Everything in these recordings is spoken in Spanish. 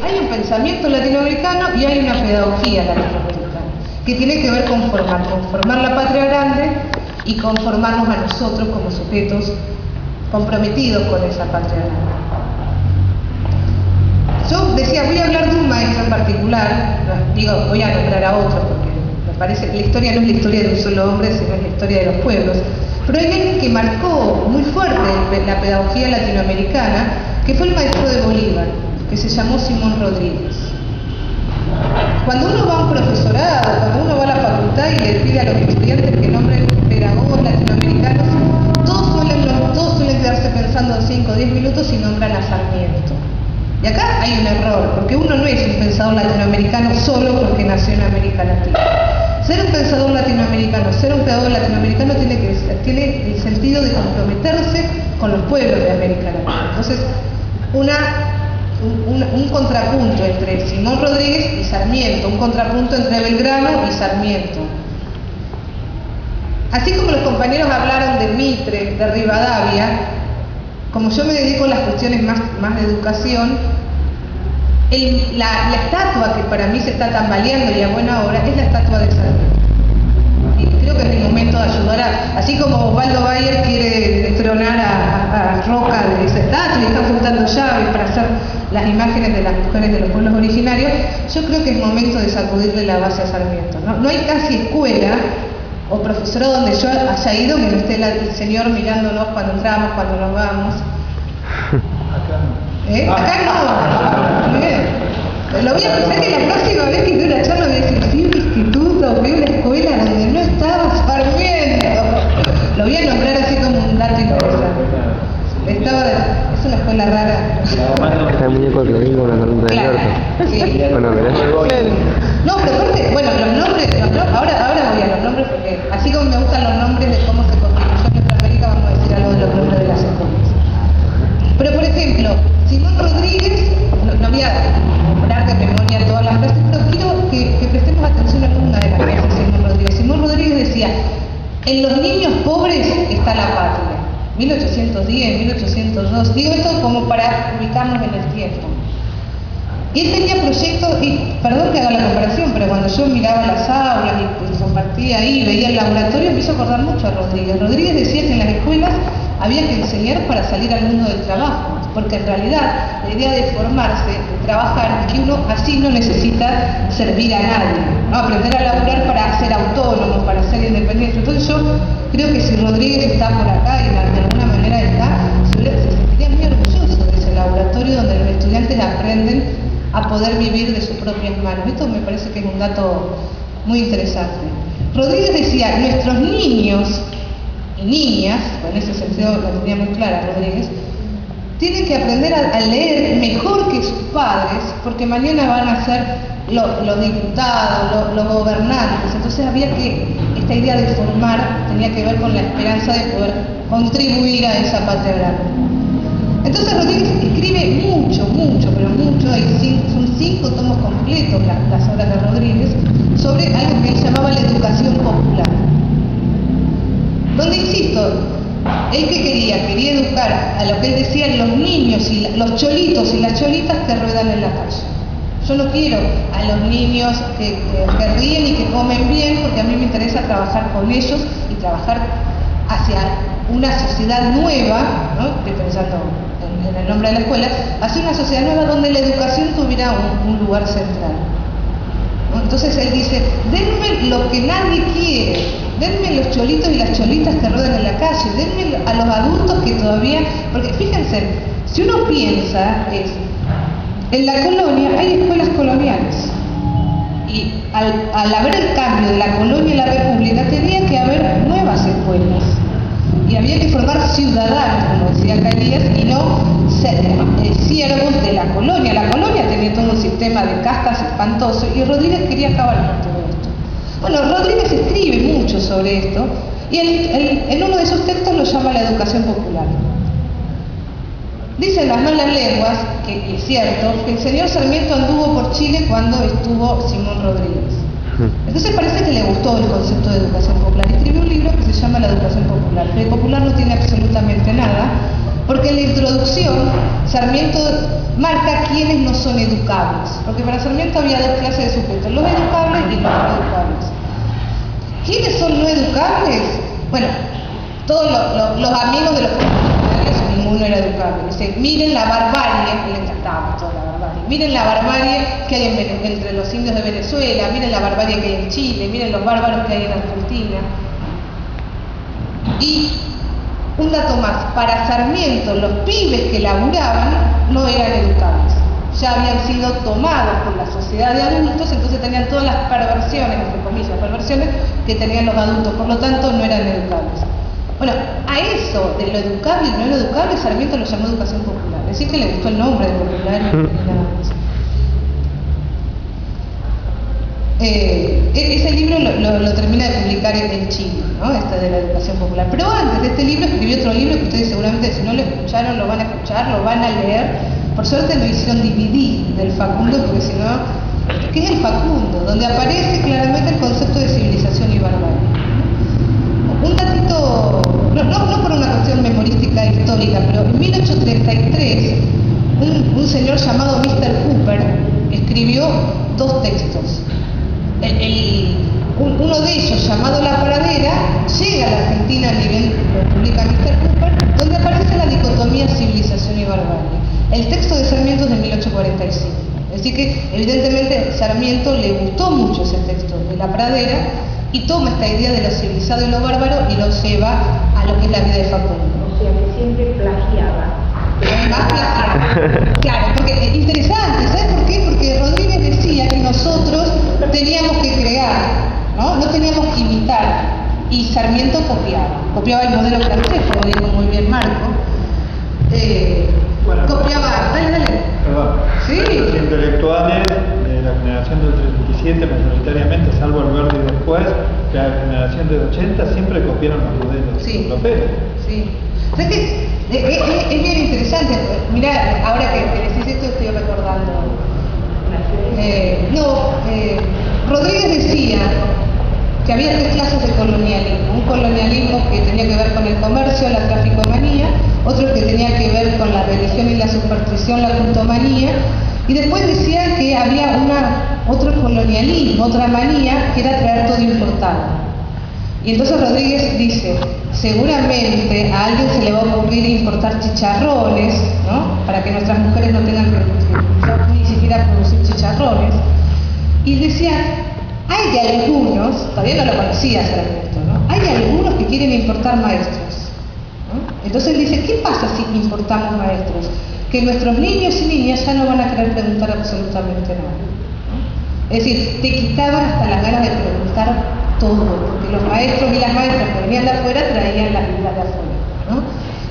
hay un pensamiento latinoamericano y hay una pedagogía latinoamericana, que tiene que ver con formar la patria grande y conformarnos a nosotros como sujetos comprometidos con esa patria grande. Yo decía, voy a hablar de un maestro en particular, voy a nombrar a otros porque me parece que la historia no es la historia de un solo hombre, sino es la historia de los pueblos. Pero hay alguien que marcó muy fuerte la pedagogía latinoamericana, que fue el maestro de Bolívar, que se llamó Simón Rodríguez. Cuando uno va a un profesorado, cuando uno va a la facultad y le pide a los estudiantes que nombren pedagogos latinoamericanos, todos suelen quedarse pensando 5 o 10 minutos y nombran a Sarmiento. Y acá hay un error, porque uno no es un pensador latinoamericano solo porque nació en América Latina. Ser un pensador latinoamericano, ser un pedagog latinoamericano tiene el sentido de comprometerse con los pueblos de América Latina. Entonces, un contrapunto entre Simón Rodríguez y Sarmiento, un contrapunto entre Belgrano y Sarmiento. Así como los compañeros hablaron de Mitre, de Rivadavia, como yo me dedico a las cuestiones más de educación, la estatua que para mí se está tambaleando y a buena hora es la estatua de Sarmiento. Y creo que es el momento de ayudar así como Osvaldo Bayer quiere destronar a Roca de esa estatua y está juntando llaves para hacer las imágenes de las mujeres de los pueblos originarios, yo creo que es momento de sacudirle la base a Sarmiento. No hay casi escuela o profesorado donde yo haya ido que no esté el señor mirándonos cuando entramos, cuando nos vamos. Acá no. Lo voy a pensar que la próxima vez que dé una charla voy a decir, fui a un instituto, fui a una escuela donde no estaba Sarmiento. Lo voy a nombrar así como un dato interesante. Es una escuela rara. Está el muñeco que vengo con la corriente de Alberto. Sí. Bueno, no, pero aparte, bueno, los nombres, ahora voy a los nombres porque así como me gustan los nombres de cómo se constituyó nuestra América, vamos a decir algo de los nombres de las escuelas. Pero por ejemplo, Simón Rodríguez, no voy a nombrar de memoria todas las frases, pero quiero que prestemos atención a una de las frases de Simón Rodríguez. Simón Rodríguez decía, en los niños pobres está la patria. 1810, 1802, digo esto como para ubicarnos en el tiempo. Y él tenía proyectos, y perdón que haga la comparación, pero cuando yo miraba las aulas y compartía ahí, veía el laboratorio, me hizo acordar mucho a Rodríguez. Rodríguez decía que en las escuelas había que enseñar para salir al mundo del trabajo, porque en realidad la idea de formarse, de trabajar, es que uno así no necesita servir a nadie, ¿no? Aprender a laburar para ser autónomo, para ser independiente. Entonces yo creo que si Rodríguez está por acá y de alguna manera está, se sentiría muy orgulloso de ese laboratorio donde los estudiantes aprenden a poder vivir de sus propias manos. Esto me parece que es un dato muy interesante. Rodríguez decía, nuestros niños y niñas, en ese sentido la tenía muy clara Rodríguez, tienen que aprender a leer mejor que sus padres, porque mañana van a ser los diputados, los gobernantes. Entonces esta idea de formar tenía que ver con la esperanza de poder contribuir a esa patria grande. Entonces Rodríguez escribe mucho, pero mucho, son 5 tomos completos las obras de Rodríguez, sobre algo que él llamaba la educación popular. Donde, insisto, él que quería educar a lo que él decía los niños y los cholitos y las cholitas que ruedan en la calle. Yo no quiero a los niños que ríen y que comen bien, porque a mí me interesa trabajar con ellos y trabajar hacia una sociedad nueva, ¿no? Estoy pensando en el nombre de la escuela, hacia una sociedad nueva donde la educación tuviera un lugar central, ¿no? Entonces él dice, denme lo que nadie quiere, denme los cholitos y las cholitas que ruedan en la calle, denme a los adultos que todavía, porque fíjense, si uno piensa, en la colonia hay escuelas coloniales, y al haber el cambio de la colonia a la república, tenía que haber nuevas escuelas, y había que formar ciudadanos, como decía Elías, y no siervos de la colonia. La colonia tenía todo un sistema de castas espantoso, y Rodríguez quería acabar con todo esto. Bueno, Rodríguez escribe mucho sobre esto, y en uno de sus textos lo llama la educación popular. Dicen las malas lenguas, que es cierto, que el señor Sarmiento anduvo por Chile cuando estuvo Simón Rodríguez. Entonces parece que le gustó el concepto de educación popular. Escribió un libro que se llama La educación popular. Pero el popular no tiene absolutamente nada, porque en la introducción Sarmiento marca quiénes no son educables. Porque para Sarmiento había dos clases de sujetos, los educables y los no educables. ¿Quiénes son no educables? Bueno, todos los amigos de los funcionarios, ninguno era educable. Dice, miren la barbarie, le encantaba toda la barbarie. Miren la barbarie que hay entre los indios de Venezuela, miren la barbarie que hay en Chile, miren los bárbaros que hay en Argentina. Y un dato más, para Sarmiento los pibes que laburaban no eran educables. Ya habían sido tomados por la sociedad de adultos, entonces tenían todas las perversiones, entre comillas, perversiones que tenían los adultos, por lo tanto no eran educables. Bueno, a eso de lo educable y no educable, Sarmiento lo llamó educación popular. Es decir, que le gustó el nombre de popular y no tenía nada más. Ese libro lo termina de publicar en Chile, ¿no? Este de la educación popular. Pero antes de este libro escribió otro libro que ustedes seguramente, si no lo escucharon, lo van a escuchar, lo van a leer. Por suerte lo hicieron DVD del Facundo, porque si no, ¿qué es el Facundo? Donde aparece claramente el concepto de civilización y barbarie. Un datito, no por una cuestión memorística histórica, pero en 1833 un señor llamado Mr. Cooper escribió dos textos. Uno de ellos, llamado La Pradera, llega a la Argentina a nivel, lo publica Mr. Cooper, donde aparece la dicotomía civilización y barbarie. El texto de Sarmiento es de 1845. Es decir que, evidentemente, Sarmiento le gustó mucho ese texto de La Pradera y toma esta idea de lo civilizado y lo bárbaro y lo lleva a lo que es la vida de Facundo. O sea, que siempre plagiaba. Más plagiado. Claro, porque es interesante, ¿sabes por qué? Porque Rodríguez decía que nosotros teníamos que crear, ¿no? No teníamos que imitar. Y Sarmiento copiaba el modelo francés, como dijo muy bien Marco. Bueno, Copiaba, dale. Perdón. Sí. Los intelectuales de la generación del 37, mayoritariamente, salvo Alberti y después, la generación del 80, siempre copiaron los modelos europeos. Sí. ¿Sabes qué? Es bien interesante. Mirá, ahora que decís esto estoy recordando. Rodríguez decía que había tres clases de colonialismo. Un colonialismo que tenía que ver con el comercio, la traficomanía, otro que tenía que ver con la religión y la superstición, la cultomanía, y después decía que había otro colonialismo, otra manía, que era traer todo importado. Y entonces Rodríguez dice, seguramente a alguien se le va a ocurrir importar chicharrones, ¿no? Para que nuestras mujeres no tengan que ni siquiera producir chicharrones. Y decía, hay de algunos, todavía no lo conocía Sarmiento, ¿no? Hay algunos que quieren importar maestros, ¿no? Entonces dice, ¿qué pasa si importamos maestros? Que nuestros niños y niñas ya no van a querer preguntar absolutamente nada, ¿no? Es decir, te quitaban hasta las ganas de preguntar todo, porque los maestros y las maestras que venían de afuera traían las vidas de afuera, ¿no?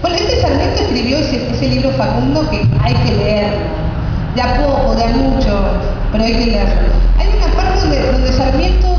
Bueno, Sarmiento escribió ese libro Facundo que hay que leerlo, de a poco, de a mucho, pero hay que leerlo. Hay una parte donde Sarmiento